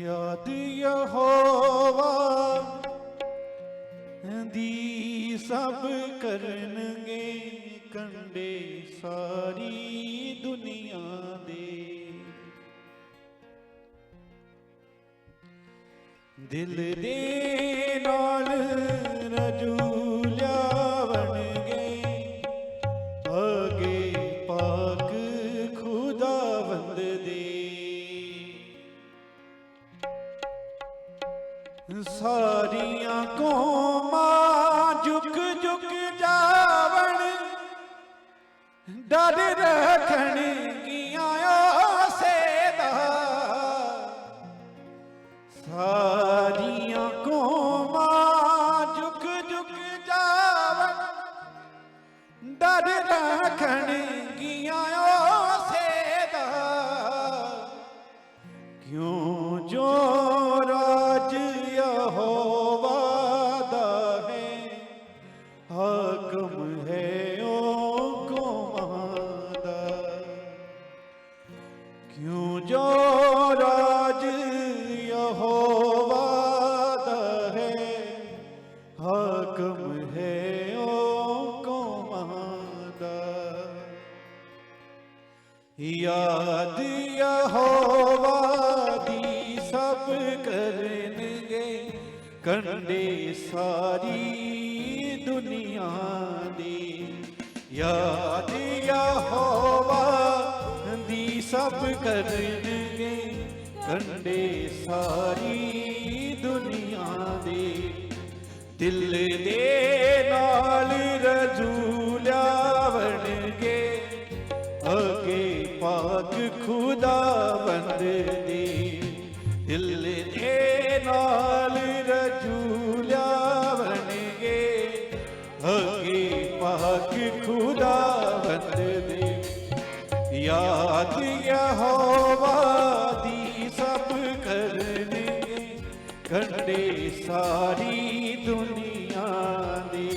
याद यहोवा दी सब करनगे कंडे सारी दुनिया दे। दिल दे नाल रजूलिया बनगे आगे पाक खुदावंद दे। सारियां कौमां झुक झुक जावण डर रखण गियां सेदा। सारियां कौमां झुक झुक जावण डर रखण गियां सेदा। क्यों जो राज यहोवा दा है हाकम है ओ कौमां दा। क्यों जो राज यहोवा दा है हाकम है ओ कौमां दा। याद यहोवा दी सब करनगे कंडे सारी दुनिया दी। याद यहोवा दी सब करनगे कंडे सारी दुनिया दे। दिल दे नाल रजूलिया बनगे अगे पाक खुदावंद दे। दिल दे नाल रजूलिया बनगे अगे पाक खुदावंद दे। याद यहोवा दी सब करनगे कंडे सारी दुनिया दे।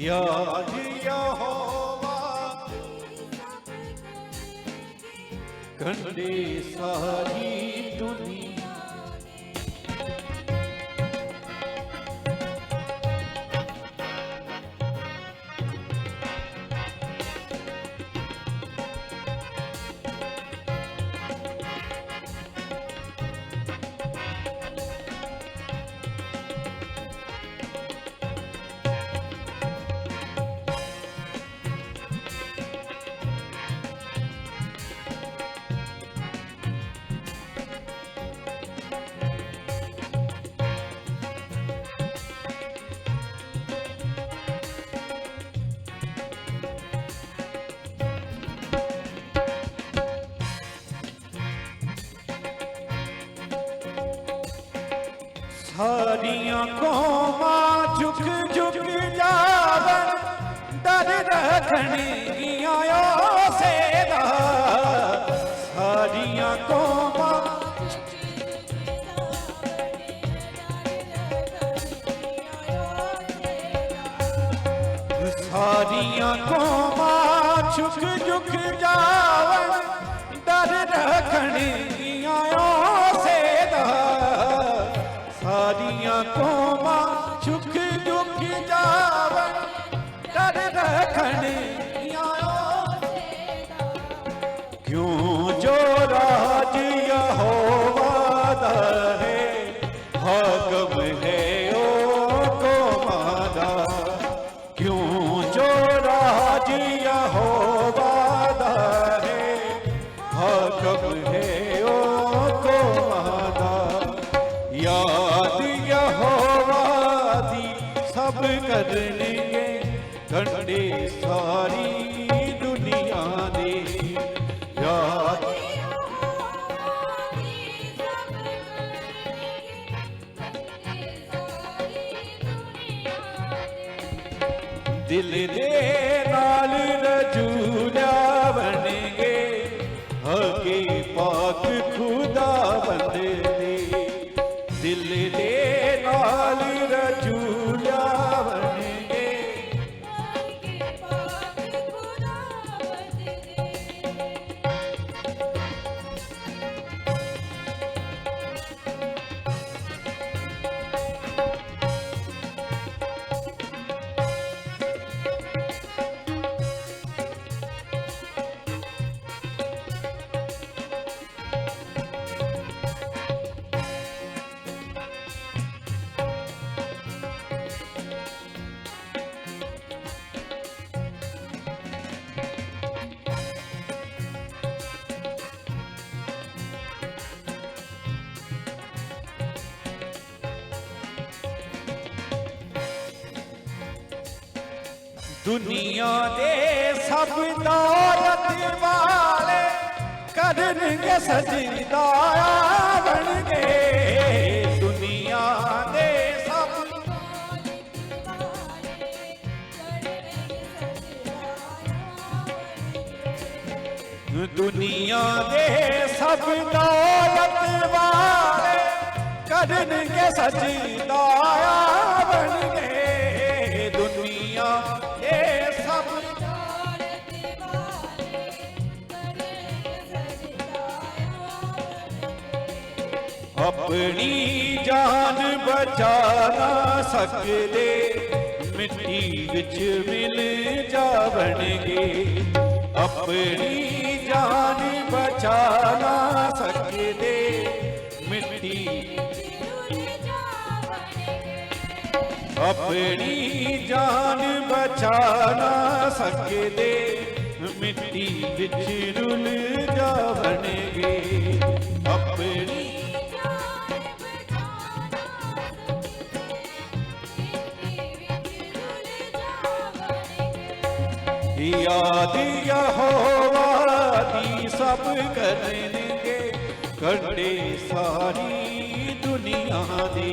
याद यहोवा कंडे सारी दुनिया। सारियां कौमां झुक झुक जावन डर रखण गियां सेदा। सारियां कौमां सारियां कौमां झुक झुक जावन डर रखण गियां सेदा। सारियां कौमां झुक झुक जावन डर रखण गियां सेदा। क्यों जो राज यहोवा दा है हाकम है ओ कौमां दा। क्यों जो राज यहोवा दा है हाकम है ओ कौमां दा। याद यहोवा दी सब करनगे कंडे सारी दुनिया दे। याद दिल दे नाल रजूलिया बनगे अगे पाक खुदावंद दे। दिल दे नाल रजूलिया बनगे अगे पाक खुदावंद दे। दुनिया दे सब दौलत वाले करनगे सजदाया बनगे। दुनिया दे सब दुनिया दे सब दौलत वाले करनगे सजदाया बनगे। दुनिया दे सब अपनी जान बचा ना सकते मिट्टी विच मिल जावणगे। अपनी जान बचा ना सकते मिट्टी अपनी जान बचा ना सकते मिट्टी विच रुल जावणगे। अपनी याद यहोवा दी सब करनगे कंडे सारी दुनिया दे।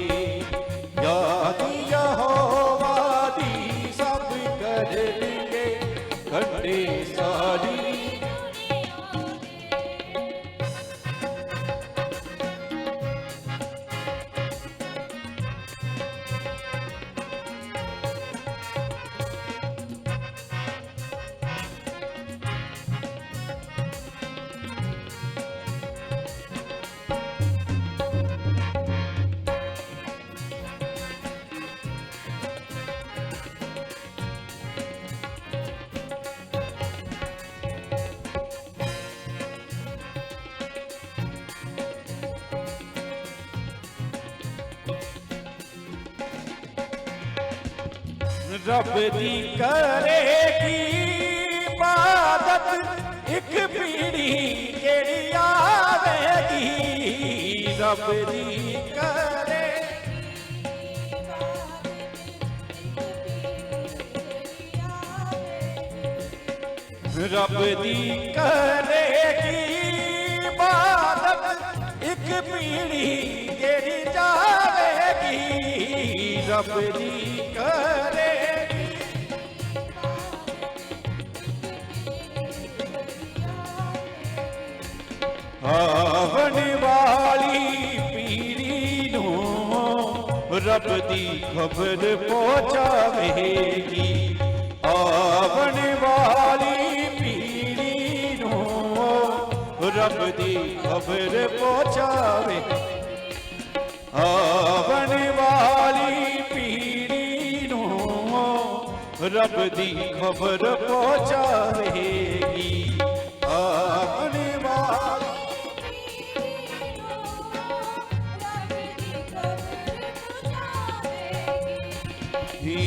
याद यहोवा दी सब करनगे कंडे सारी रब दी करेगी इबादत एक पीढ़ी केड़ी आवेगी। रब दी करे रब दी करेगी इबादत एक पीढ़ी केड़ी जावेगी। रब दी करे आवन वाली पीढ़ी नूं रब दी खबर पहुंचावेगी। आवन वाली पीढ़ी नूं रब दी खबर पहुंचावे। आवन वाली पीढ़ी नूं रब दी खबर पहुंचावेगी। आवन वाली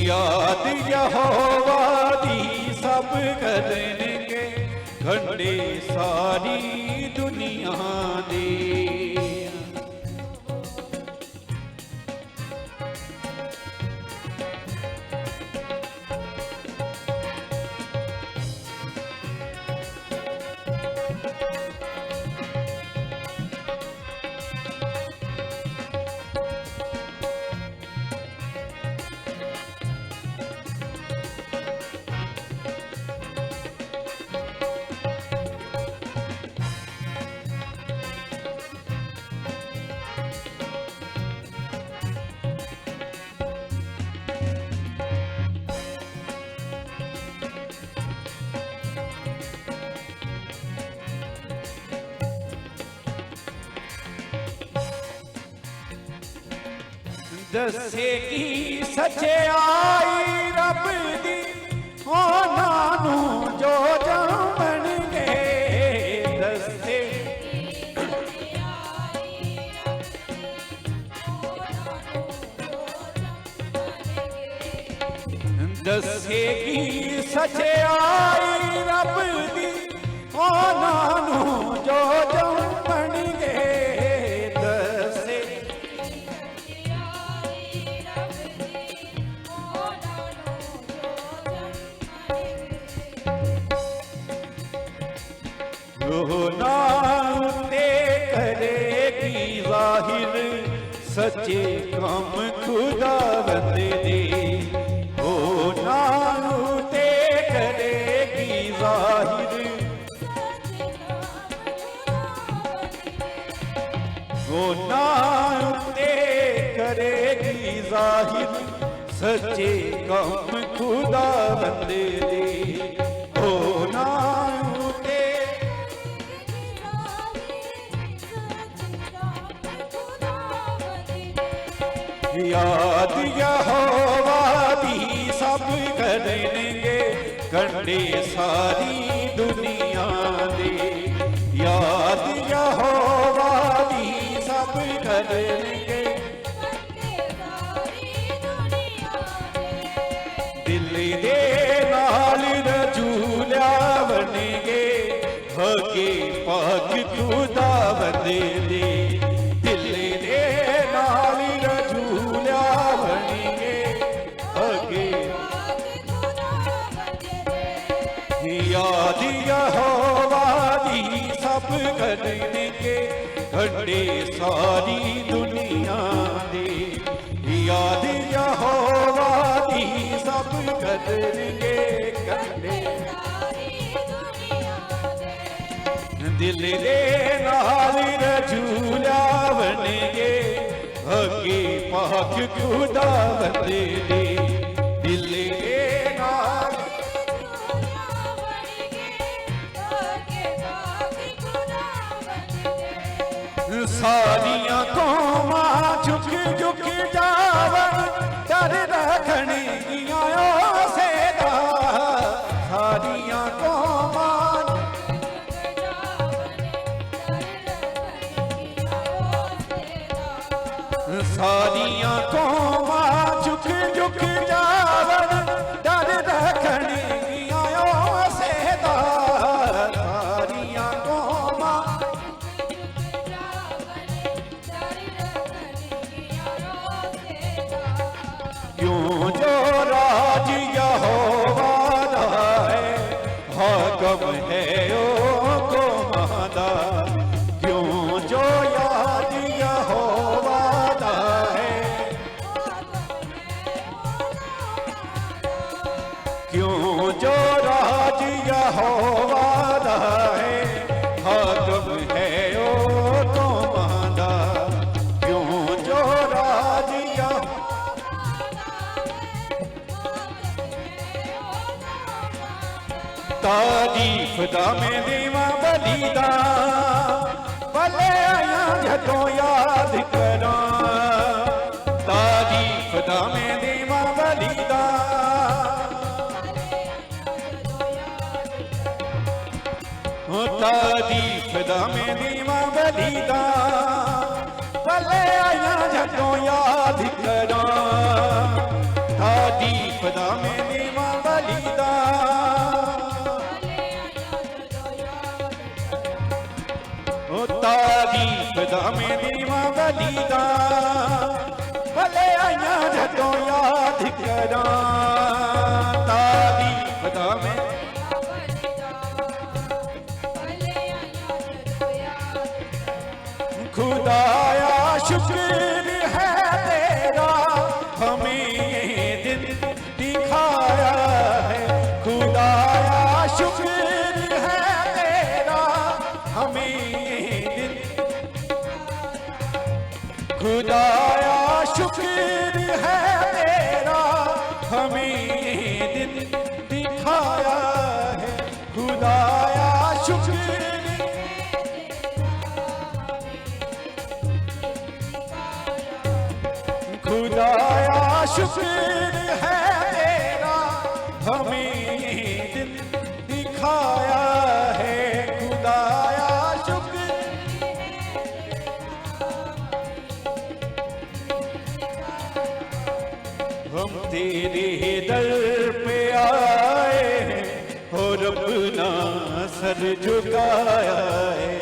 याद यहोवा दी सब करनगे कंडे सारी दुनिया दे। दसेगी सच्चाई रब दी उन्हां नूं जो जावणगे। दसे दसेगी सच्चाई रब दी उन्हां नूं जो जावणगे। नाम ते करेगी जाहिर सच्चे काम खुदा बंदे दे ओ नाम ते करेगी जाहिर ओ नाम ते करेगी जाहिर सच्चे काम खुदा बंदे दे ओ नाम याद यहोवा दी सब करेंगे कंडे सारी दुनिया दे याद यहोवा दी सब करेंगे दिल दे नाल रजूलिया बनेंगे हके पाक खुदा बंदे दे याद यहोवा दी सब करेंगे कंडे सारी दुनिया दे याद यहोवा दी सब करेंगे कंडे दिल दे नाल रजूलिया बनेंगे हके पाक खुदा बंदे दे दिल दे नाल सारिया कौमा झुक झुक जावन डर रखने सेदा सारिया कौमा सारिया कौमा झुक झुक जावन डर रखने सेदा सारिया कौमा क्यों जो राज यहोवा दा है हाकम है ओ को मादा क्यों जो याद यहोवा दा है क्यों जो राज यहोवा दा है हाकम है ओ को मादा क्यों जो राज तारीफ दा मैं देवा बलीदा भले आया जदों याद करा तारीफ दा मैं देवा बलीदा तारीफ दा मैं देवा बलीदा भले आया जदों याद करा तारीफ दा मैं देवा बलीदा तारीफ दा मैं देवा बलीदा भले आया जदों याद करा तारीफ दा मैं खुदाया शुक्र है तेरा हमें ये दिन दिखाया है खुदाया शुक्र है तेरा हमें खुदाया शुक्र है तेरा हमें दिन दिखाया है खुदाया शुक्र खुदाया शुक्र है तेरा हमें दिन दिखाया है खुदाया शुक्र हम तेरे दर पे आए हैं और अपना सर झुकाया है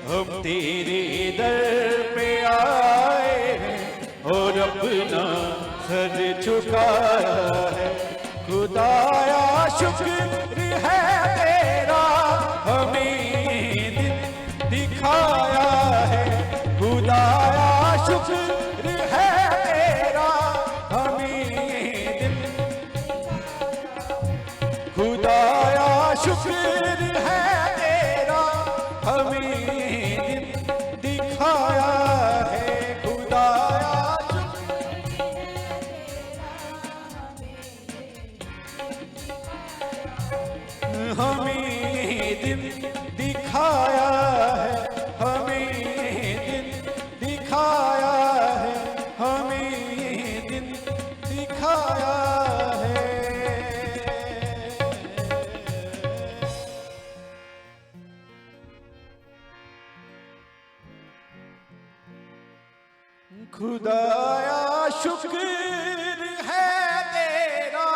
हम तेरे दर पे आए हैं और अपना सर झुकाया है खुदाया शुक्र है तेरा हमें दिन दिखाया है, हमें दिन दिखाया है। खुदाया शुक्र है तेरा,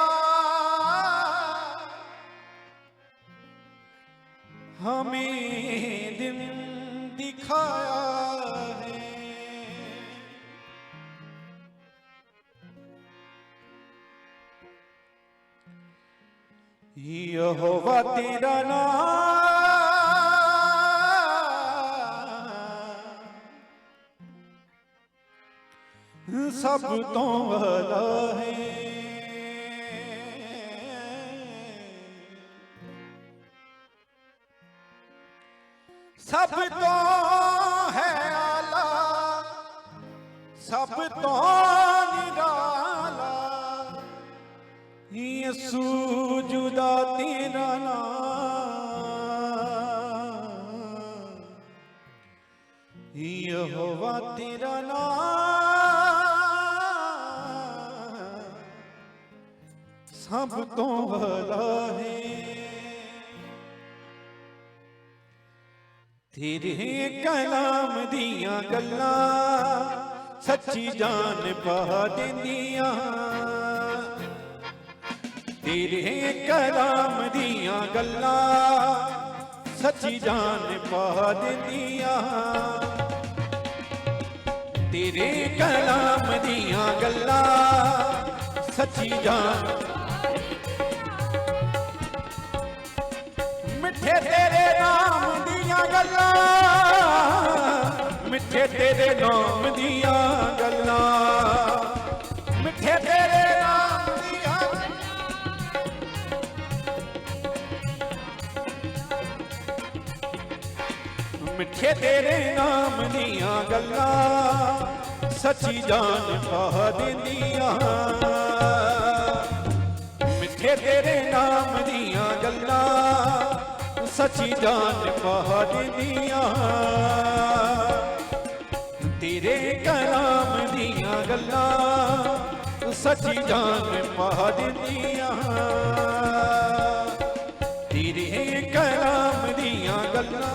हमें दिन दिखाया है। यहोवा तेरा नाम सब तो वाला है। सब तो है आला, सब तो निराला, यीशु जुदा तेरा नाम, यहोवा तेरा नाम सब तो भला है। तेरे कलाम दिया गल्ला सच्ची जान पा देंदिया, तेरे कलाम दिया गल्ला सच्ची जान पा देंदिया, तेरे कलाम दिया गल्ला सच्ची जान। मिठे तेरे नाम दिया गल्ला, मिठे तेरे नाम दिया गल्ला, मिठे तेरे नाम दिया, मिठे तेरे नाम दिया गल्ला सच्ची जान पा देंदिया, मिठे तेरे नाम दिया गल्ला सच्ची जान पा देंदिया, तेरे कलाम दिया गल्ला सच्ची जान पा देंदिया, तेरे कलाम दिया गल्ला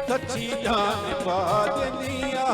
सच्ची जान पा देंदिया।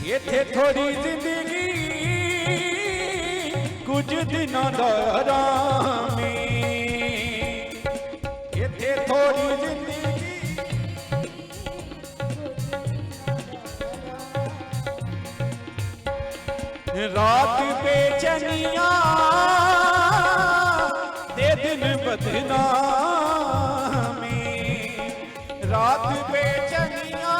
ये थे थोड़ी जिंदगी कुछ दिनों दौरान में, ये थे थोड़ी जिंदगी रात बेचैनिया दे दिन बदनामी, रात बेचैनिया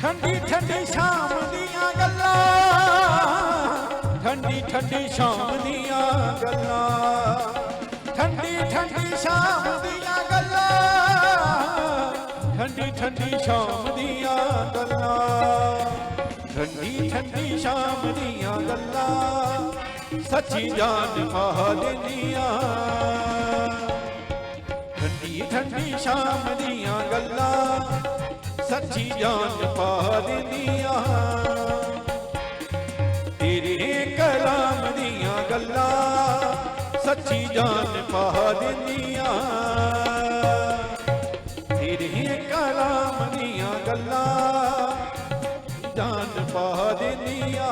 ठंडी ठंडी शाम दिया गल्ला, ठंडी ठंडी शाम दिया गल्ला, ठंडी ठंडी शाम दिया गल्ला, ठंडी ठंडी शाम दिया गल्ला, ठंडी ठंडी शाम दिया गल्ला सच्ची जान पा देंदिया, ठंडी ठंडी शाम दिया गल्ला सच्ची जान पा देंदिया, तेरे कलाम दिया गल्ला सच्ची जान पा देंदिया, तेरे कलाम दिया गल्ला जान पा देंदिया।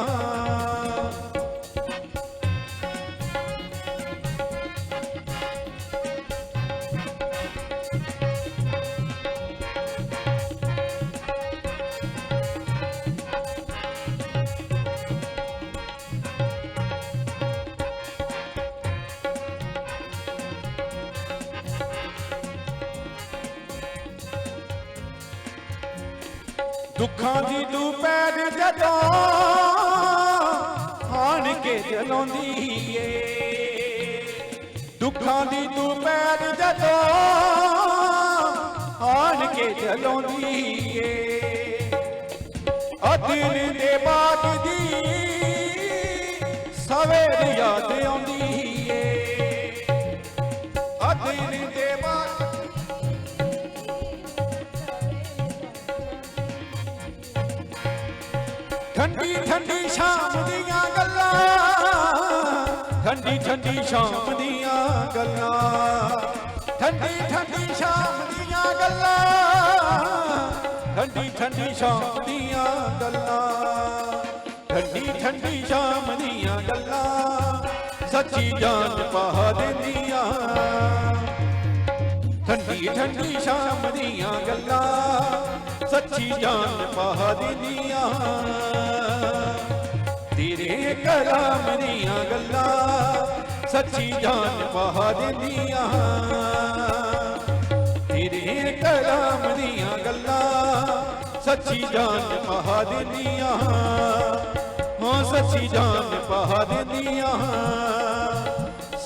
दुखां दी दुपैर जदों आन के जलाउंदी ए दुखां दी दुपैर जदों आन के जलाउंदी ए दिन दे बाद दी सवेर याद आउंदी ए दिन दे बाद ठंडी ठंडी शाम दियां गल्लां ठंडी ठंडी शाम दियां गल्लां ठंडी ठंडी शाम दियां गल्लां ठंडी ठंडी शाम दियां गल्लां ठंडी ठंडी शाम दियां गल्लां सच्ची जान पा देंदियां ठंडी ठंडी शाम दियां गल्लां सच्ची जान पा देंदियां तेरे कलाम दियां गल्लां सच्ची जान पा देंदियां तेरे कलाम दियां गल्लां सच्ची जान पा देंदियां हाँ सच्ची जान पा देंदियां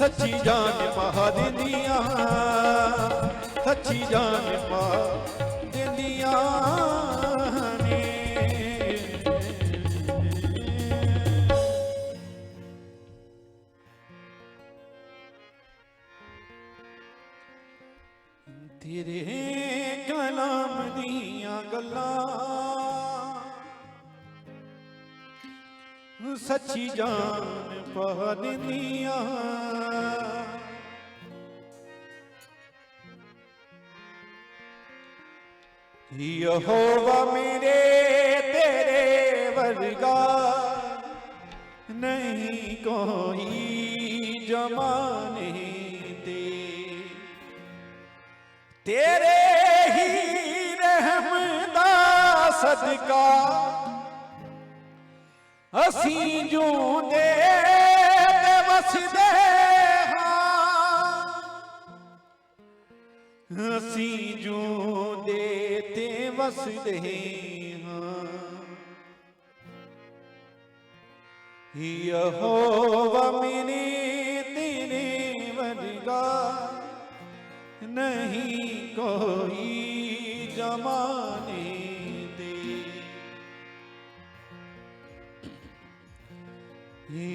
सच्ची जान पा देंदियां सच्ची जान पा देंदियां ने तेरे कलाम दियां गल्लां सच्ची जान पा देंदियां यहोवा मेरे तेरे वर्गा नहीं कोई जमाने दे तेरे ही रहम दा सदका असी जूंदे ते वसदे हां असी जूंदे ते वसदे हां यहोवा मेरे तेरे वर्गा नहीं कोई जमाने दे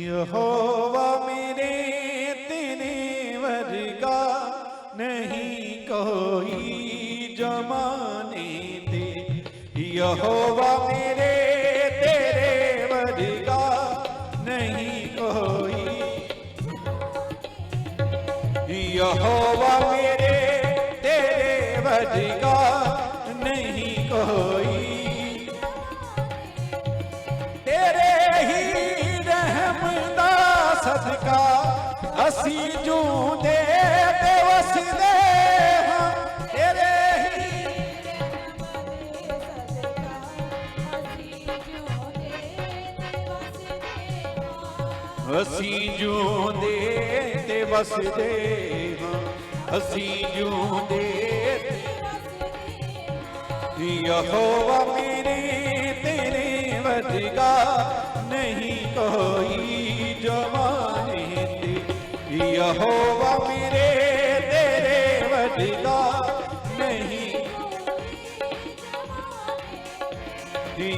यहोवा मेरे तेरे वर्गा नहीं कोई जमाने दे यहोवा मेरे तेरे वर्गा नहीं कोई यहोवा मेरे तेरे वर्गा नहीं कोई तेरे ही रहम दा सदका असी जूंदे ते वसदे हां तेरे ही असी जूंदे ते वसदे हां असी जूंदे यहोवा मेरे तेरे वर्गा नहीं कोई जमाने दे यहोवा मेरे तेरे वर्गा नहीं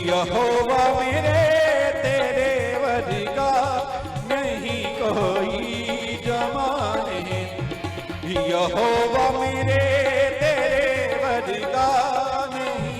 यहोवा मेरे तेरे वर्गा नहीं कोई जमाने यहोवा मेरे तेरे वर्गा नहीं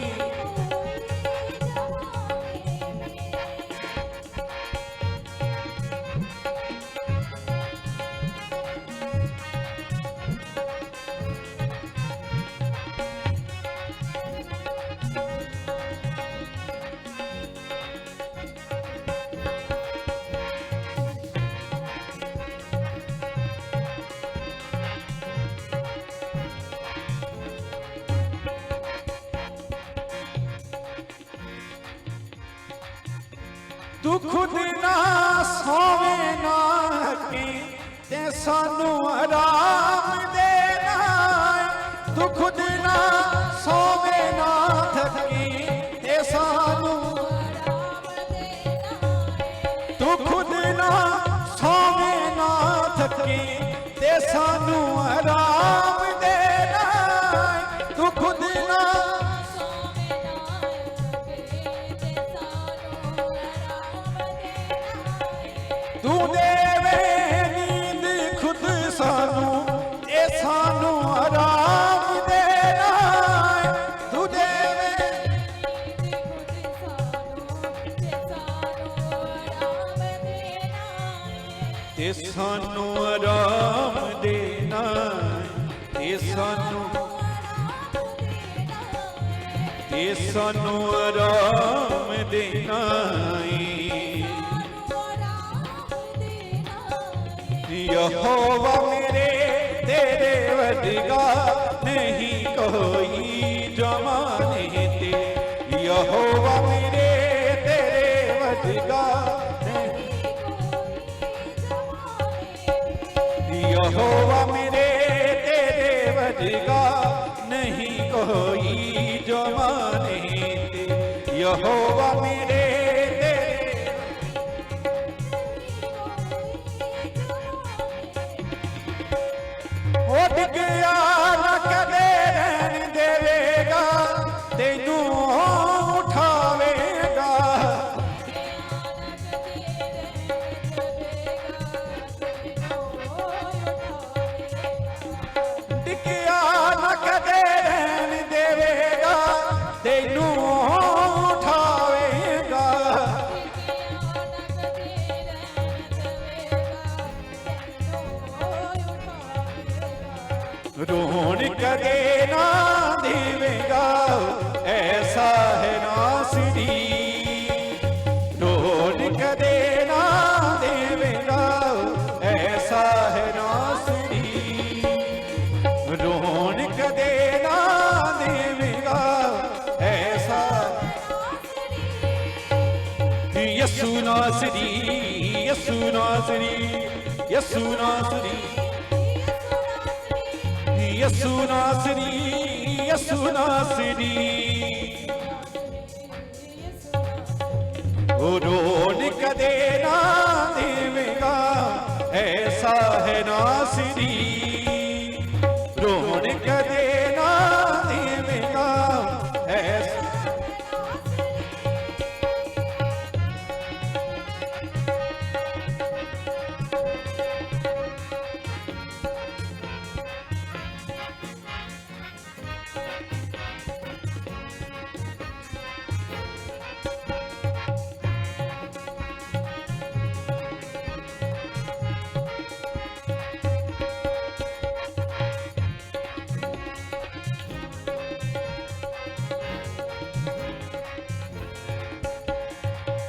तू खुद ना सोवे ना के ते सानू आराम देना तू खुद ना सोवे ना थके ते सानू ਨਾ ਸੋਵੇਂ ਨਾ ਥੱਕੇ ਤੇ ਸਾਨੂੰ ਆਰਾਮ ਦੇਣਾ ਤੂੰ ਖੁਦ ਨਾ ਤੂੰ ਦੇਵੇ ਨੀਂਦ ਖੁਦ ਸਾਨੂੰ ਇਹ ਸਾਨੂੰ ਆਰਾਮ ਦੇਣਾ ਤੂੰ ਦੇਵੇ ਤੇ ਸਾਨੂੰ ਆਰਾਮ ਦੇਣਾ ਤੇ ਸਾਨੂੰ ਆਰਾਮ ਦੇਣਾ यहोवा मेरे तेरे वरगा नहीं कोई जमाने ते यहोवा मेरे तेरे वरगा यहोवा मेरे तेरे वरगा नहीं कोई जमाने ते यहोवा मेरे ਉੱਡ ਗਿਆ ਨਾ ਕਦੇ ਰਹਿਣ ਦੇਵੇਗਾ ਤੈਨੂੰ ਉਠਾਵੇਗਾ ਟਿਕਿਆ ਨਾ ਕਦੇ ਰਹਿਣ ਦੇਵੇਗਾ ਤੈਨੂੰ ਉਠਾਵੇਗਾ रोन कदे ना देवेगा ऐसा है नासिरी रोन कदे ना देवेगा ऐसा है नासिरी रोन कदे ना देवेगा ऐसा यसु नासिरी यसु नासिरी यसु नासिरी यसु नासिरी यसु नासिरी ओ रोन कदे ना देवेगा ऐसा है नासिरी रोन कदे ना देवेगा ऐसा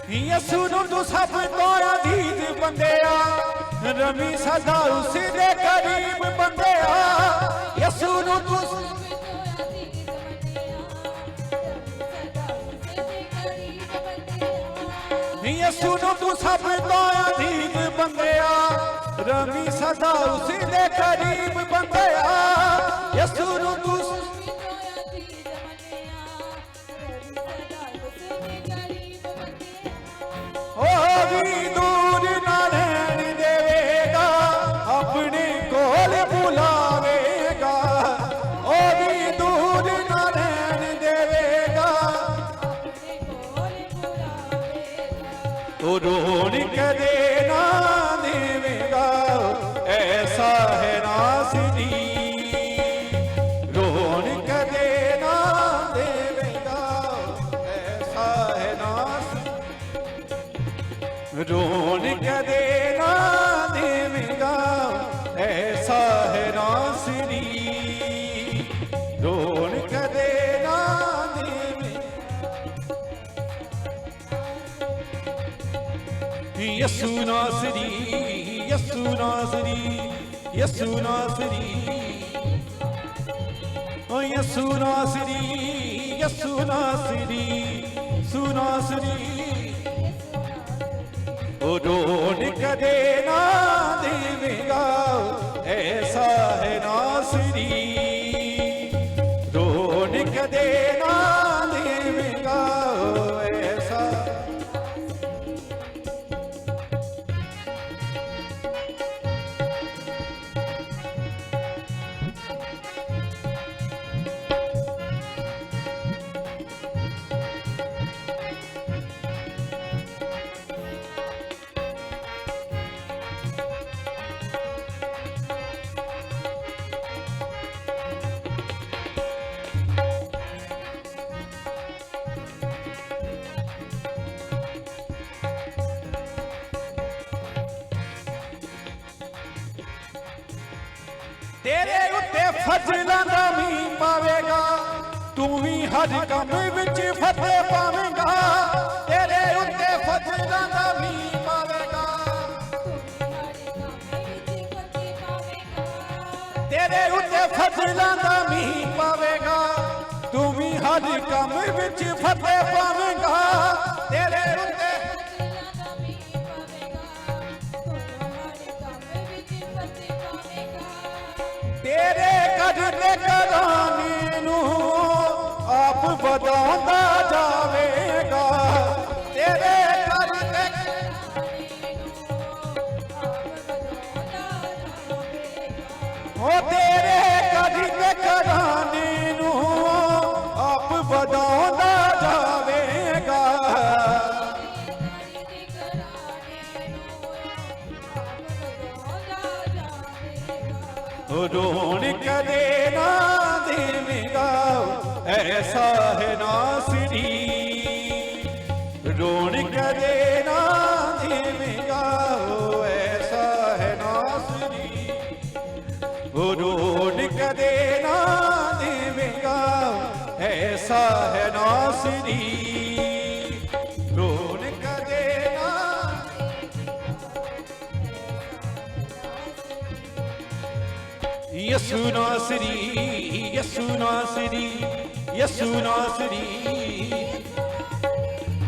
यसु तू सब तो अजीज बंदेया रमी सदा उसदे करीब बंदेया यसु तू यसु तू सब तो अजीज बंदेया रमी सदा उसदे करीब बंदेया यसु तू भी दूर ना रहन देवेगा अपने कोल बुलावेगा ओ भी दूर ना रहन देवेगा तो रोन कदे ना देवेगा ऐसा है नासिरी रोन कदे ना देवेगा ऐसा है नासिरी रोन कदे ना देवेगा ऐसा है नासिरी रोन कदे ना देवेगा यसु नासिरी यसु नासिरी यसु नासिरी ओ यसु नासिरी यसु नासिरी सुनासिरी रोन कदे ना देवेगा ऐसा है नासिरी रोन कदे ना देवेगा ऐसा तेरे उत्ते फजलां दा मींह पावेगा, तू भी हर काम विच फतेह पावेगा। तेरे उत्ते फजलां दा मींह पावेगा, तेरे उत्ते फजलां दा मींह पावेगा, तू भी हर काम विच फतेह पावेगा। तेरे उत्ते तेरे करते कराने नू आप वधांदा जावेगा। तेरे करते ओ तेरे करते कराने नू आप वधांदा जावेगा। रोन कदे ना देवेगा, ऐसा है नासरी। रोन कदे ना देवेगा, ऐसा है नासरी। रोन कदे ना देवेगा, ऐसा है नासरी। रोन कदे ना यसु नासरी, यसु नासरी, यसु नासरी,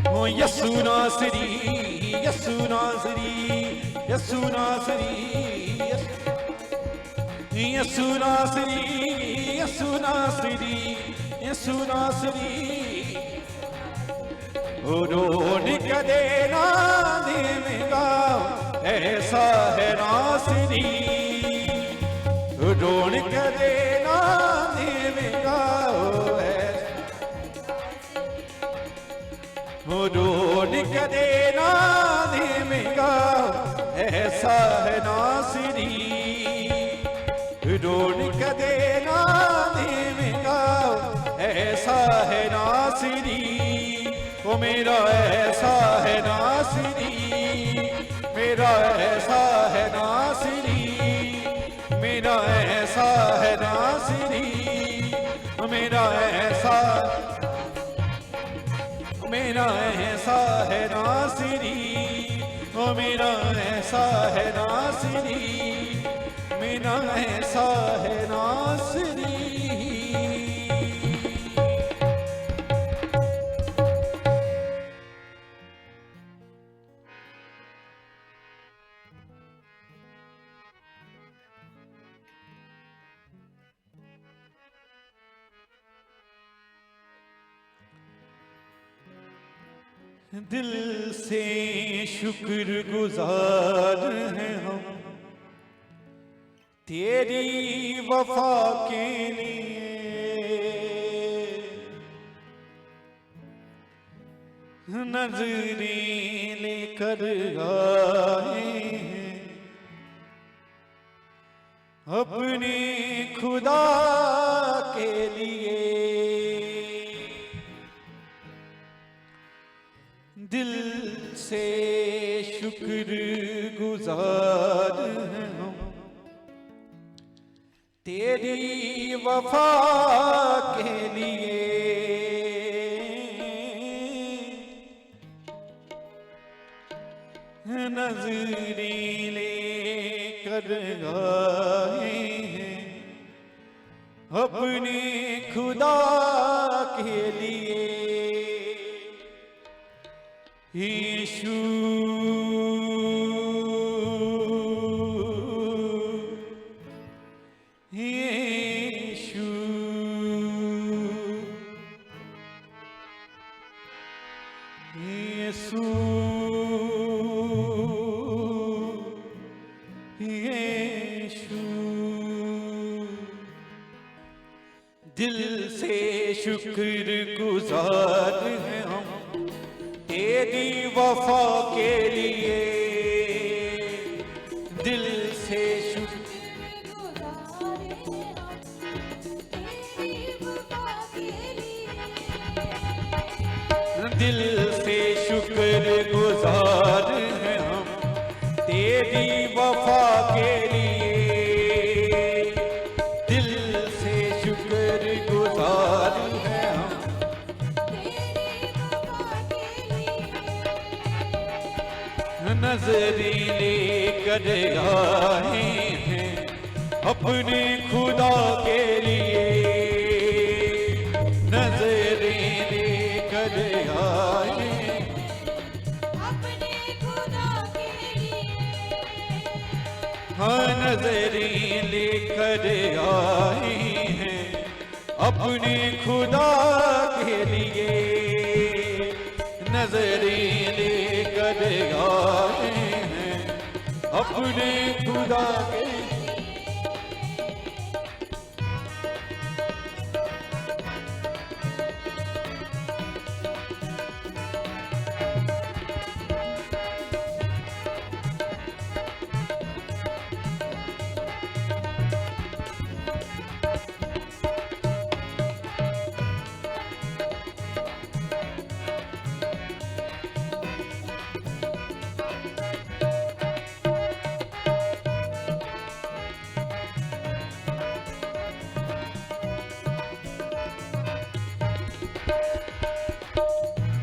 ओ यसु नासरी, यसु नासरी, यसु नासरी, यसु नासरी, यसु नासरी, यसु नासरी। रोन कदे ना देवेगा, ऐसा है नासरी। रोन कदे ना देवेगा, रोन कदे ना देवेगा, ऐसा है नासरी। रोन कदे ना देवेगा, ऐसा है नासरी। ओ मेरा ऐसा है नासरी, मेरा ऐसा है नासरी, मेरा ऐसा है नासरी। मेरा ऐसा, मेरा ऐसा है नासरी। ओ मेरा ऐसा है नासरी, मेरा ऐसा है नासरी। दिल से शुक्र गुजार हैं हम तेरी वफा के लिए। नजरें लेकर आए हैं अपने खुदा के लिए। दिल से शुक्र गुजार हैं हम तेरी वफा के लिए। नजरें लेकर आए हैं अपने खुदा के लिए। यीशु यीशु यीशु यीशु। दिल से शुक्र गुजार हैं हम तेरी वफा के लिए। दिल से शुक्र गुजार हैं हम तेरी वफा के लिए। दिल से शुक्र गुजार हैं हम तेरी वफा के लिए। नजरें लेकर आए हैं अपने खुदा के लिए, नजरें लेकर आए अपने खुदा के लिए। हाँ नजरें लेकर आए हैं अपने खुदा के लिए, नजरें लेकर आए हैं अपने खुदा के लिए।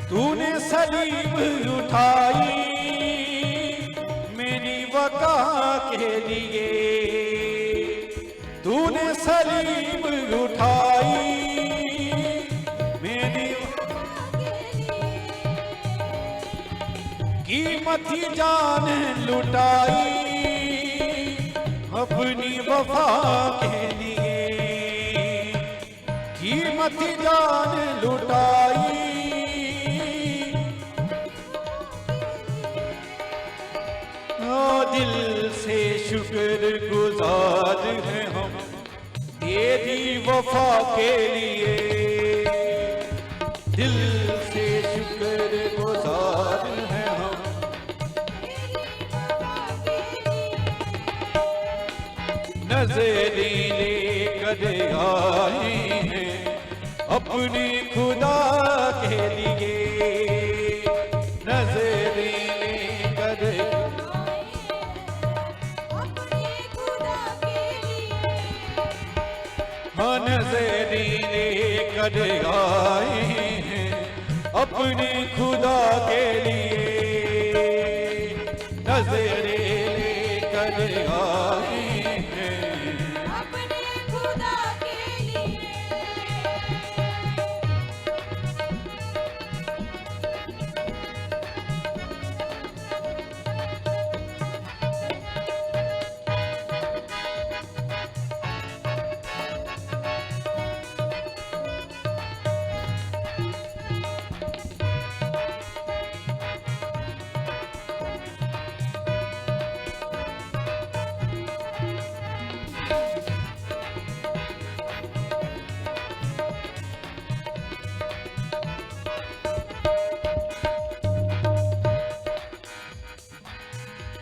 तूने सलीब उठाई मेरी वका के लिए, तूने सलीब उठाई मेरी कीमती जान लुटाई अपनी वफा के लिए, कीमती जान लुटाई दिल से शुक्र गुजार हैं हम तेरी वफा के लिए, दिल से शुक्र गुजार हैं हम। नजरें लेकर आए हैं अपने खुदा के लिए, नजरें लेकर हाँ नजरें लेकर आए हैं अपने खुदा के लिए, नजरें लेकर आए हैं अपने खुदा के लिए।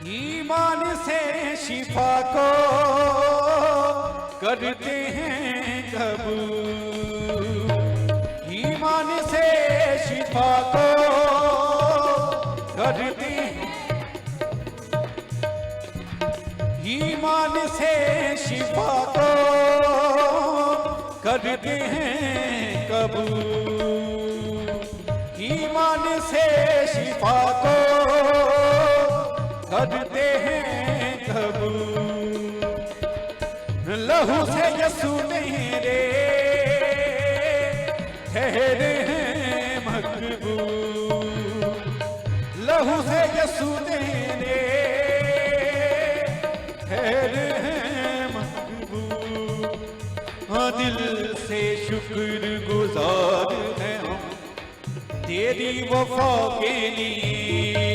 ईमान से शिफा को करते हैं कबूल, ईमान से शिफा को करते हैं, ईमान से शिफा को करते हैं कबूल, ईमान से शिफा को करते हैं कबूल, लहू से यसू मेरे ठहरे हैं मकबूल, लहू से यसू मेरे ठहरे हैं मकबूल। हाँ दिल से शुक्र गुजार हैं हम तेरी वफा के लिए,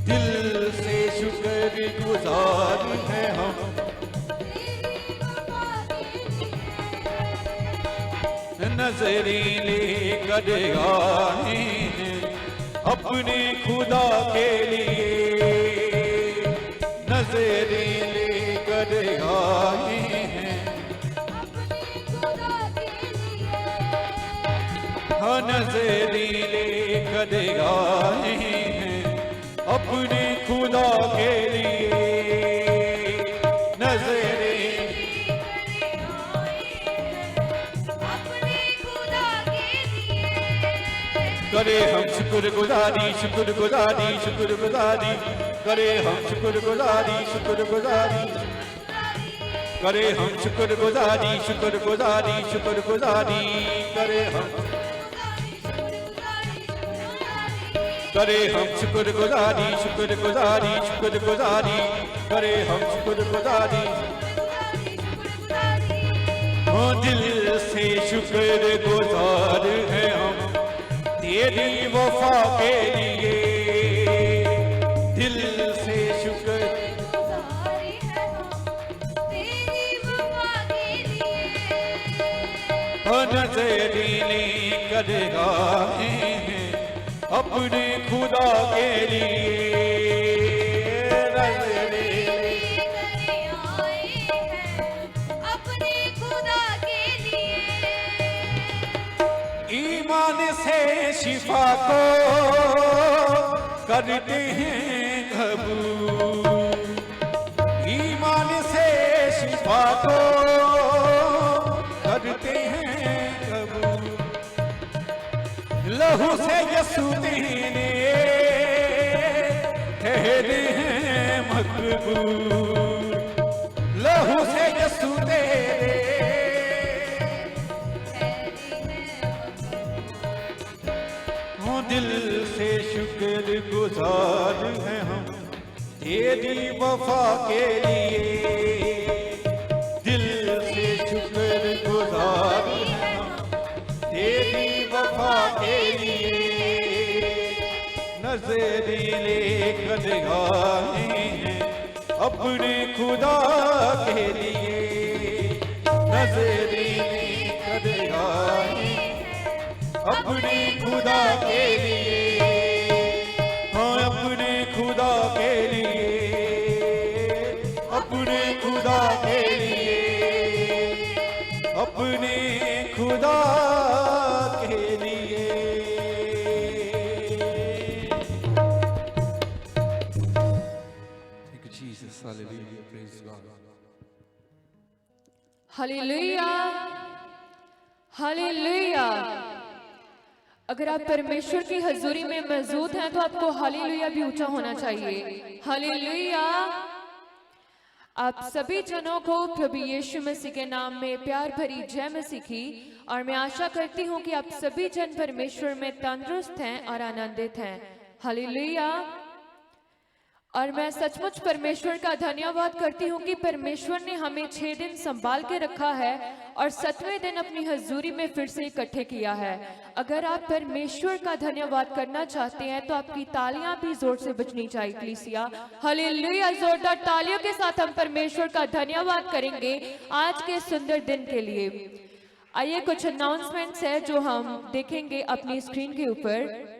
दिल से शुक्र गुजार हैं हम। नजरें लेकर आए हैं अपने खुदा के लिए, नजरें लेकर आए हैं हाँ नजरें लेकर आए हैं अपने खुदा के लिए, नजरें करे हम शुक्र शुक्रगुजारी शुक्रगुजारी शुक्रगुजारी करे हम शुक्रगुजारी शुक्रगुजारी करे हम शुक्रगुजारी शुक्रगुजारी शुक्रगुजारी करे हम शुक्रगुजारी शुक्रगुजारी शुक्रगुजारी करे हम शुक्रगुजारी हो दिल से शुक्रगुजार हैं हम तेरी वफा के लिए दिल से शुक्र गुजारी है हम तेरी वफा के लिए नजरीले कर गाए हैं अपने खुदा के लिए नजरीले करे आए हैं अपने खुदा के लिए ईमान से शिफा को करते हैं कबूल ईमान से शिफा को करते हैं कबूल लहू से यसू तेरे ठहरे हैं मकबूल लहू से यसू तेरे हो दिल से शुक्र गुजार हैं हम तेरी वफा के लिए दिल से शुक्र गुजार हैं हम तेरी वफा के लिए नजरीले कर गाए हैं अपने खुदा के लिए नजरीले कर गाए अपने खुदा के लिए हाँ अपने खुदा के लिए अपने खुदा के लिए अपने खुदा के लिए Thank you, Jesus. Hallelujah. Praise God. Hallelujah hallelujah. अगर आप परमेश्वर की हजूरी में मौजूद हैं तो आपको हालेलुया भी ऊंचा होना चाहिए। हालेलुया। आप सभी जनों को प्रभु यीशु मसीह के नाम में प्यार भरी जय मसीह की। और मैं आशा करती हूँ कि आप सभी जन परमेश्वर में तंदुरुस्त हैं और आनंदित हैं। हालेलुया। और मैं सचमुच परमेश्वर का धन्यवाद करती हूँ कि परमेश्वर ने हमें 6 दिन संभाल के रखा है और 7वें दिन अपनी हजूरी में फिर से इकट्ठे किया है। अगर आप परमेश्वर का धन्यवाद करना चाहते हैं तो आपकी तालियां भी जोर से बजनी चाहिए कलीसिया। हालेलुया। जोरदार तालियों के साथ हम परमेश्वर का धन्यवाद करेंगे आज के सुंदर दिन के लिए। आइए कुछ अनाउंसमेंट्स है जो हम देखेंगे अपनी स्क्रीन के ऊपर।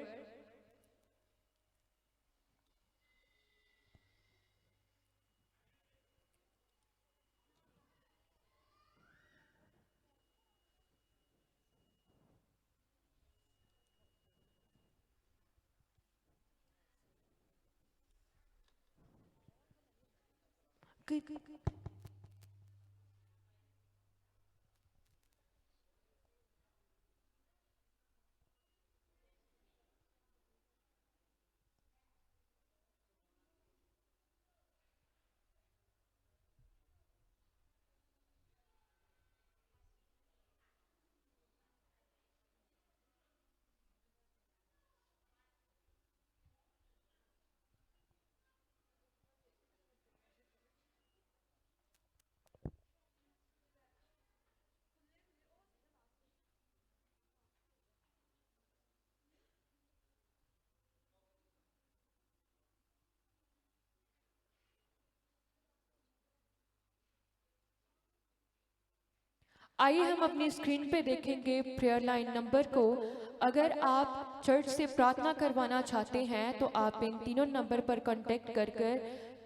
आइए हम अपनी स्क्रीन पे देखेंगे प्रेयर लाइन नंबर को। अगर आप चर्च से प्रार्थना करवाना चाहते हैं तो आप इन तीनों नंबर पर कांटेक्ट कर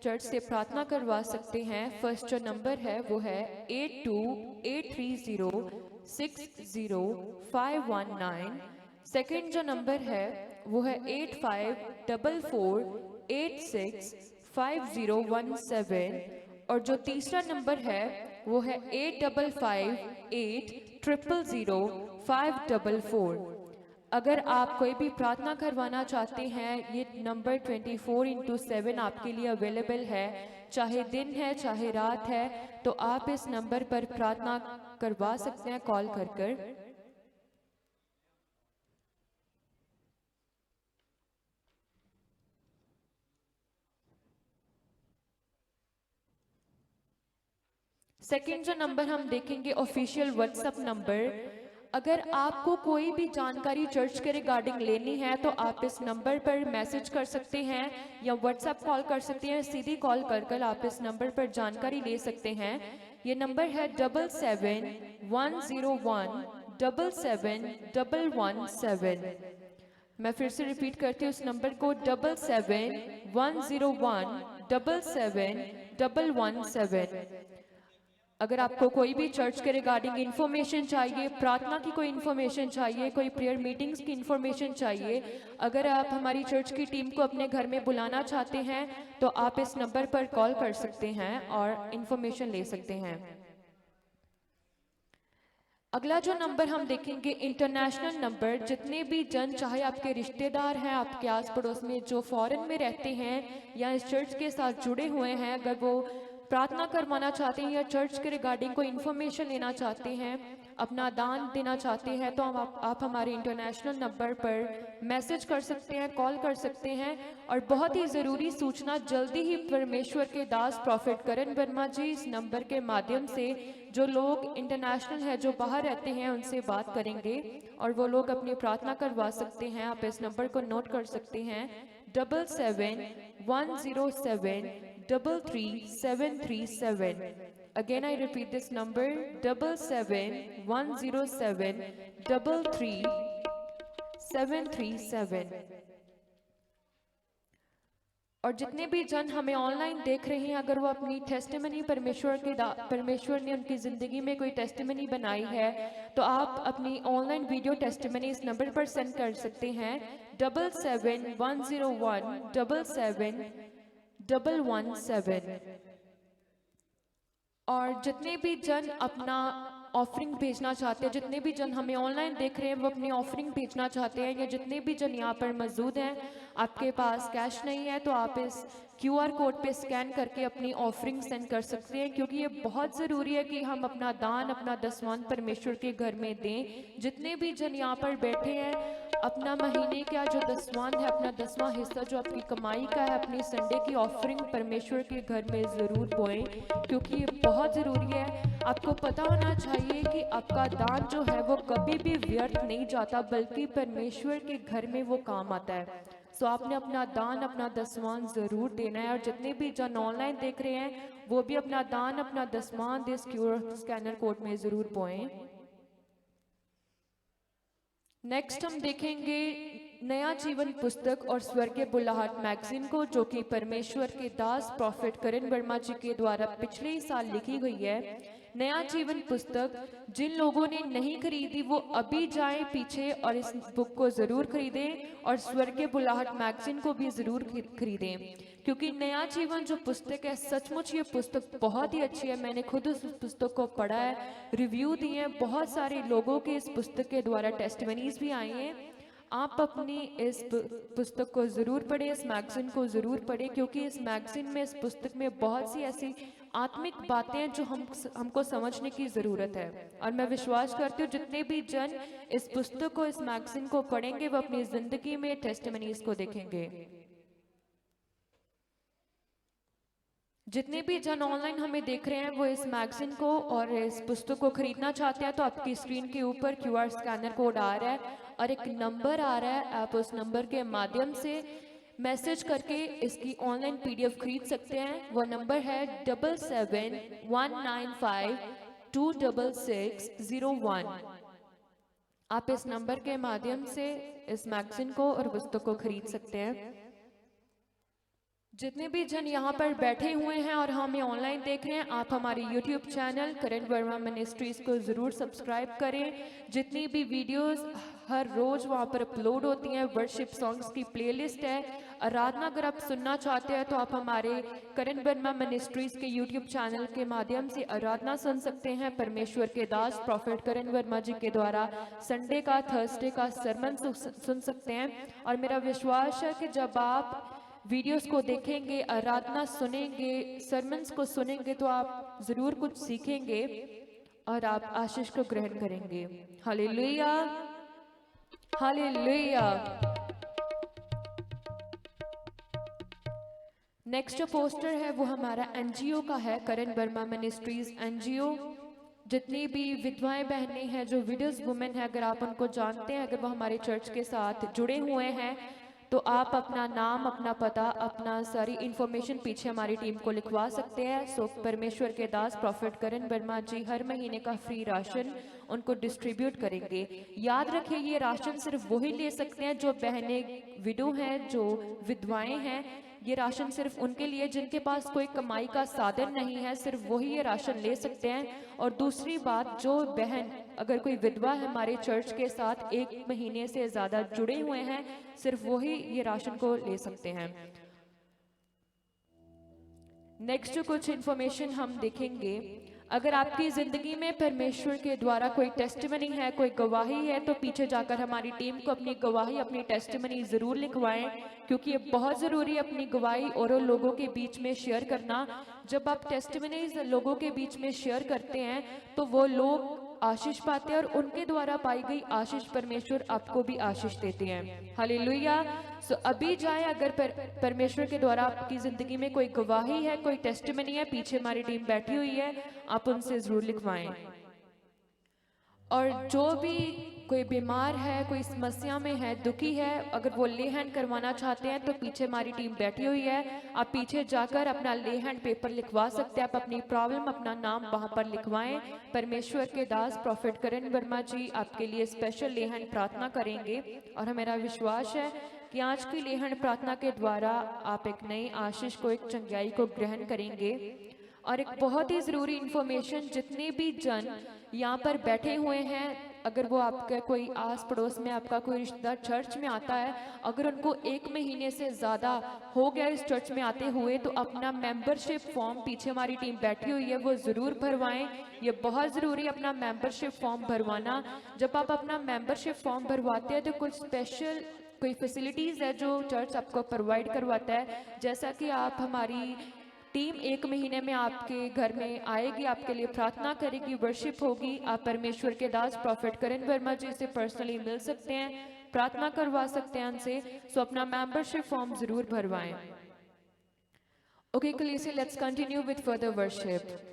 चर्च से प्रार्थना करवा सकते हैं। फर्स्ट जो नंबर है वो है 8283060519। सेकंड जो नंबर है वो है 8544865017। और जो तीसरा नंबर है वो है 8558000544। अगर आप कोई भी प्रार्थना करवाना चाहते हैं, ये नंबर 24/7 आपके लिए अवेलेबल है, चाहे दिन है चाहे रात है, तो आप इस नंबर पर प्रार्थना करवा सकते हैं कॉल कर कर। सेकंड जो नंबर हम देखेंगे ऑफिशियल व्हाट्सएप नंबर। अगर आपको कोई भी जानकारी चर्च के रिगार्डिंग लेनी है तो आप इस नंबर पर मैसेज कर सकते हैं या व्हाट्सएप कॉल कर सकते हैं। सीधी कॉल कर आप इस नंबर पर जानकारी ले सकते हैं। ये नंबर है 77-101-77-117। मैं फिर से रिपीट करती हूँ उस नंबर को 77-101-77-117। अगर आपको कोई भी चर्च के रिगार्डिंग इन्फॉर्मेशन चाहिए, प्रार्थना की कोई इन्फॉर्मेशन चाहिए, कोई प्रेयर मीटिंग्स की इन्फॉर्मेशन चाहिए, अगर आप हमारी चर्च की टीम को अपने घर में बुलाना चाहते हैं तो आप इस नंबर पर कॉल कर सकते हैं और इन्फॉर्मेशन ले सकते हैं। अगला जो नंबर हम देखेंगे इंटरनेशनल नंबर। जितने भी जन, चाहे आपके रिश्तेदार हैं, आपके आस पड़ोस में जो फॉरेन में रहते हैं या इस चर्च के साथ जुड़े हुए हैं, अगर वो प्रार्थना करवाना चाहते हैं या चर्च के रिगार्डिंग कोई इन्फॉर्मेशन लेना चाहते हैं, अपना दान देना चाहते हैं, तो आप हमारे इंटरनेशनल नंबर पर मैसेज कर सकते हैं, कॉल कर सकते हैं। और बहुत ही ज़रूरी सूचना, जल्दी ही परमेश्वर के दास प्रॉफिट करण वर्मा जी इस नंबर के माध्यम से जो लोग इंटरनेशनल है, जो बाहर रहते हैं, उनसे बात करेंगे और वो लोग अपनी प्रार्थना करवा सकते हैं। आप इस नंबर को नोट कर सकते हैं 77-107-33737। Again I repeat this number 77-107-33737। और जितने भी जन हमें ऑनलाइन देख रहे हैं, अगर वो अपनी टेस्टिमनी परमेश्वर ने उनकी ज़िंदगी में कोई टेस्टिमनी बनाई है तो आप अपनी ऑनलाइन वीडियो टेस्टिमनी इस नंबर पर सेंड कर सकते हैं 77-101-77-117। और जितने भी जन अपना ऑफरिंग भेजना चाहते हैं, जितने भी जन हमें ऑनलाइन देख रहे हैं वो अपनी ऑफरिंग भेजना चाहते हैं, या जितने भी जन यहाँ पर मौजूद हैं आपके पास कैश नहीं है, तो आप इस QR कोड पे स्कैन करके अपनी ऑफरिंग सेंड कर सकते हैं, क्योंकि ये बहुत ज़रूरी है कि हम अपना दान, अपना दसवां परमेश्वर के घर में दें। जितने भी जन यहाँ पर बैठे हैं, अपना महीने का जो दसवां है, अपना 10वां हिस्सा जो आपकी कमाई का है, अपनी संडे की ऑफरिंग परमेश्वर के घर में ज़रूर बोएं, क्योंकि ये बहुत ज़रूरी है। आपको पता होना चाहिए कि आपका दान जो है वो कभी भी व्यर्थ नहीं जाता, बल्कि परमेश्वर के घर में वो काम आता है। सो आपने अपना दान, अपना दसवां ज़रूर देना है। और जितने भी जन ऑनलाइन देख रहे हैं वो भी अपना दान, अपना दसवां इस QR स्कैनर कोड में ज़रूर बोएं। नेक्स्ट हम देखेंगे नया जीवन पुस्तक और स्वर्गीय बुलाहट मैगजीन को, जो कि परमेश्वर के दास प्रॉफिट करण वर्मा जी के द्वारा पिछले ही साल लिखी गई है। नया जीवन पुस्तक जिन लोगों ने नहीं खरीदी वो अभी जाएं पीछे और इस बुक को ज़रूर खरीदें, और स्वर्गीय बुलाहट मैगजीन को भी ज़रूर खरीदें, क्योंकि नया जीवन जो पुस्तक है, सचमुच ये पुस्तक बहुत ही अच्छी है। मैंने खुद उस पुस्तक को पढ़ा है, रिव्यू दिए हैं, बहुत सारे लोगों के इस पुस्तक के द्वारा टेस्टिमनीज भी आई हैं। आप अपनी इस पुस्तक को ज़रूर पढ़ें, इस मैगज़ीन को ज़रूर पढ़ें, क्योंकि इस मैगज़ीन में, इस पुस्तक में बहुत सी ऐसी आत्मिक बातें हैं जो हमको समझने की ज़रूरत है। और मैं विश्वास करती हूँ जितने भी जन इस पुस्तक को, इस मैगज़ीन को पढ़ेंगे वो अपनी ज़िंदगी में टेस्टिमनीज को देखेंगे। जितने भी जन ऑनलाइन हमें देख रहे हैं वो इस मैगज़ीन को और इस पुस्तक को खरीदना चाहते हैं, तो आपकी स्क्रीन के ऊपर QR स्कैनर कोड आ रहा है और एक नंबर आ रहा है। आप उस नंबर के माध्यम से मैसेज करके इसकी ऑनलाइन PDF खरीद सकते हैं। वो नंबर है 77-195-26601। आप इस नंबर के माध्यम से इस मैगज़ीन को और पुस्तक को खरीद सकते हैं। जितने भी जन यहाँ पर बैठे हुए हैं और हमें ऑनलाइन देख रहे हैं, आप हमारे YouTube चैनल करण वर्मा मिनिस्ट्रीज को ज़रूर सब्सक्राइब करें। जितनी भी वीडियोस हर रोज़ वहाँ पर अपलोड होती हैं, वर्शिप सॉन्ग्स की प्लेलिस्ट है, आराधना अगर आप सुनना चाहते हैं तो आप हमारे करण वर्मा मिनिस्ट्रीज के यूट्यूब चैनल के माध्यम से आराधना सुन सकते हैं। परमेश्वर के दास प्रॉफिट करण वर्मा जी के द्वारा संडे का, थर्सडे का सरमन सुन सकते हैं। और मेरा विश्वास है कि जब आप वीडियोस को देखेंगे, आराधना सुनेंगे, सरमन्स को सुनेंगे तो आप ज़रूर कुछ सीखेंगे और आप आशीष को ग्रहण करेंगे। Hallelujah, hallelujah. नेक्स्ट जो पोस्टर है वो हमारा एनजीओ का है, करण वर्मा मिनिस्ट्रीज एनजीओ। जितनी भी विधवाएं बहनें हैं जो विडोज वुमेन है, अगर आप उनको जानते हैं, अगर वो हमारे चर्च के साथ जुड़े हुए हैं तो आप अपना नाम, अपना पता, अपना सारी इंफॉर्मेशन पीछे हमारी टीम को लिखवा सकते हैं। सो परमेश्वर के दास प्रॉफिट करण वर्मा जी हर महीने का फ्री राशन उनको डिस्ट्रीब्यूट करेंगे। याद रखिए ये राशन सिर्फ वही ले सकते हैं जो बहनें विडो हैं, जो विधवाएं हैं। ये राशन सिर्फ उनके लिए जिनके पास कोई कमाई का साधन नहीं है, सिर्फ वही ये राशन ले सकते हैं। और दूसरी बात, जो बहन अगर कोई विधवा है हमारे चर्च के साथ 1 महीने से ज़्यादा जुड़े हुए हैं, सिर्फ वही ये राशन को ले सकते हैं। नेक्स्ट कुछ इन्फॉर्मेशन हम देखेंगे। अगर आपकी ज़िंदगी में परमेश्वर के द्वारा कोई टेस्टिमनी है, कोई गवाही है, तो पीछे जाकर हमारी टीम को अपनी गवाही, अपनी टेस्टिमनी ज़रूर लिखवाएं, क्योंकि ये बहुत ज़रूरी है अपनी गवाही और लोगों के बीच में शेयर करना। जब आप टेस्टिमनीज लोगों के बीच में शेयर करते हैं तो वो लोग आशीष पाते हैं और उनके द्वारा पाई गई आशीष परमेश्वर आपको भी आशीष देते हैं। हालेलुया। सो अभी जाए, अगर परमेश्वर के द्वारा आपकी जिंदगी में कोई गवाही है, कोई टेस्टिमनी है, पीछे हमारी टीम बैठी हुई है, आप उनसे जरूर लिखवाएं। और जो भी कोई बीमार है, कोई समस्या में है, दुखी है, अगर वो ले हैंड करवाना चाहते हैं तो पीछे हमारी टीम बैठी हुई है। आप पीछे जाकर अपना ले हैंड पेपर लिखवा सकते हैं। आप अपनी प्रॉब्लम, अपना नाम वहाँ पर लिखवाएं। परमेश्वर के दास प्रॉफिट करण वर्मा जी आपके लिए स्पेशल ले हैंड प्रार्थना करेंगे। और हमारा विश्वास है कि आज की ले हैंड प्रार्थना के द्वारा आप एक नई आशीष को, एक चंगाई को ग्रहण करेंगे। और एक बहुत ही ज़रूरी इन्फॉर्मेशन, जितने भी जन यहाँ पर बैठे हुए हैं, अगर वो आपका कोई आस पड़ोस में आपका कोई रिश्तेदार चर्च में आता है, अगर उनको 1 महीने से ज़्यादा हो गया इस चर्च में आते हुए, तो अपना मेंबरशिप फॉर्म, पीछे हमारी टीम बैठी हुई है, वो ज़रूर भरवाएं। ये बहुत ज़रूरी है अपना मेंबरशिप फॉर्म भरवाना। जब आप अपना मेंबरशिप फॉर्म भरवाते हैं तो कुछ स्पेशल कोई फैसिलिटीज़ है जो चर्च आपको प्रोवाइड करवाता है। जैसा कि आप, हमारी टीम 1 महीने में आपके घर में आएगी, आपके लिए प्रार्थना करेगी, वर्शिप होगी। आप परमेश्वर के दास प्रॉफिट करण वर्मा जी से पर्सनली मिल सकते हैं, प्रार्थना करवा सकते हैं उनसे। सो अपना मेंबरशिप फॉर्म जरूर भरवाएं। ओके कलीसिया, let's continue with further worship.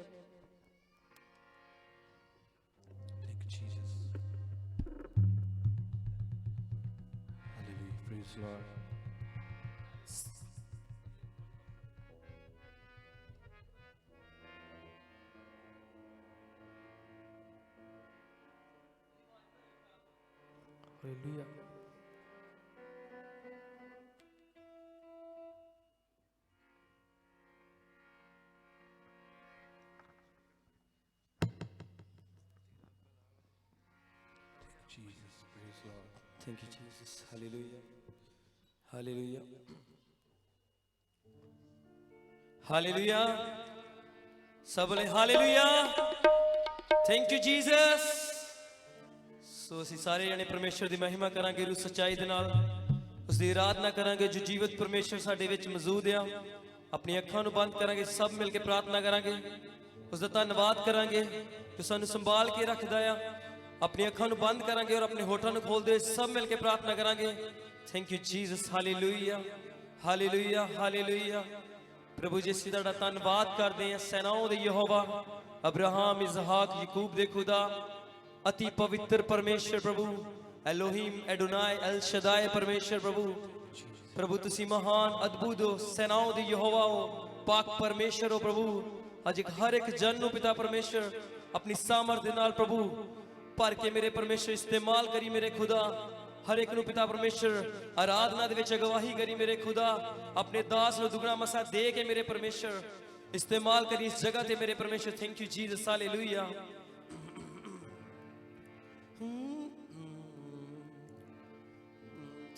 Hallelujah. Praise the Lord. Hallelujah. Jesus, praise the Lord. Thank you, Jesus. Hallelujah. Hallelujah. Hallelujah. सब बोले हालेलुया। Thank you, Jesus. सो ਅਸੀਂ ਸਾਰੇ ਜਣੇ ਪਰਮੇਸ਼ਰ ਦੀ ਮਹਿਮਾ ਕਰਾਂਗੇ, ਰੂ ਸੱਚਾਈ ਦੇ ਨਾਲ ਉਸ ਦੀ ਆਰਾਧਨਾ ਕਰਾਂਗੇ ਜੋ ਜੀਵਤ ਪਰਮੇਸ਼ਰ ਸਾਡੇ ਵਿੱਚ ਮੌਜੂਦ ਆ। ਆਪਣੀ ਅੱਖਾਂ ਨੂੰ ਬੰਦ ਕਰਾਂਗੇ, ਸਭ ਮਿਲ ਕੇ ਪ੍ਰਾਰਥਨਾ ਕਰਾਂਗੇ, ਉਸ ਦਾ ਧੰਨਵਾਦ ਕਰਾਂਗੇ ਜੋ ਸਾਨੂੰ ਸੰਭਾਲ ਕੇ ਰੱਖਦਾ ਆ। अपनी अखां नूं बंद करांगे और अपने होठां नूं खोल दे, सब मिलके प्रार्थना करांगे। Thank you Jesus. हालेलुया, हालेलुया, हालेलुया। प्रभु जी ਅਸੀਂ ਤੁਹਾਡਾ ਧੰਨਵਾਦ ਕਰਦੇ ਹਾਂ, ਸੈਨਾओं ਦੇ ਯਹੋਵਾ, अब्राहम, इसहाक, याकूब ਦੇ खुदा, अति पवित्र परमेश्वर प्रभु, एलोहिम, एडोनाई, एल शदाई परमेश्वर प्रभु। प्रभु ਤੁਸੀਂ महान अद्भुत हो, ਸੈਨਾओं ਦੇ ਯਹੋਵਾ हो, पाक परमेश्वर हो प्रभु। ਅੱਜ हर एक जन ਨੂੰ पिता परमेश्वर अपनी सामर्थ ਦੇ ਨਾਲ प्रभु भर के मेरे परमेश्वर इस्तेमाल करी मेरे खुदा। हर एक नूं पिता परमेश्वर आराधना दे विच अगवाही करी मेरे खुदा। अपने दास नूं दुगना मसा दे के मेरे परमेश्वर इस्तेमाल करी इस जगह ते मेरे परमेश्वर। Thank you Jesus. हालेलुया।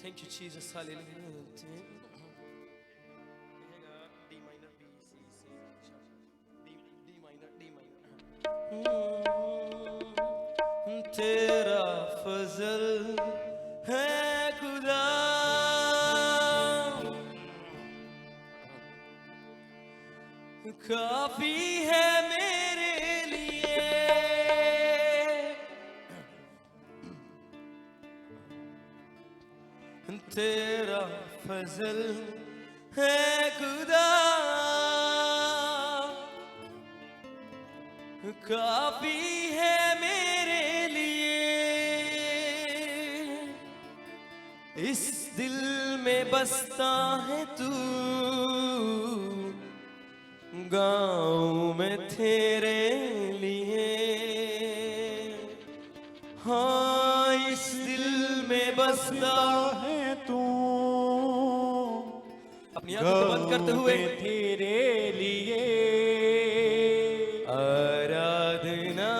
Thank you Jesus. हालेलुया। फजल है खुदा, काफी है मेरे लिए। तेरा फजल है खुदा, काफी है मेरे लिए। इस दिल में बसता है तू, गाँव में तेरे लिए। हाँ, इस दिल में बसता है तू अपनी आंखों को बंद करते हुए गाँव में तेरे लिए। आराधना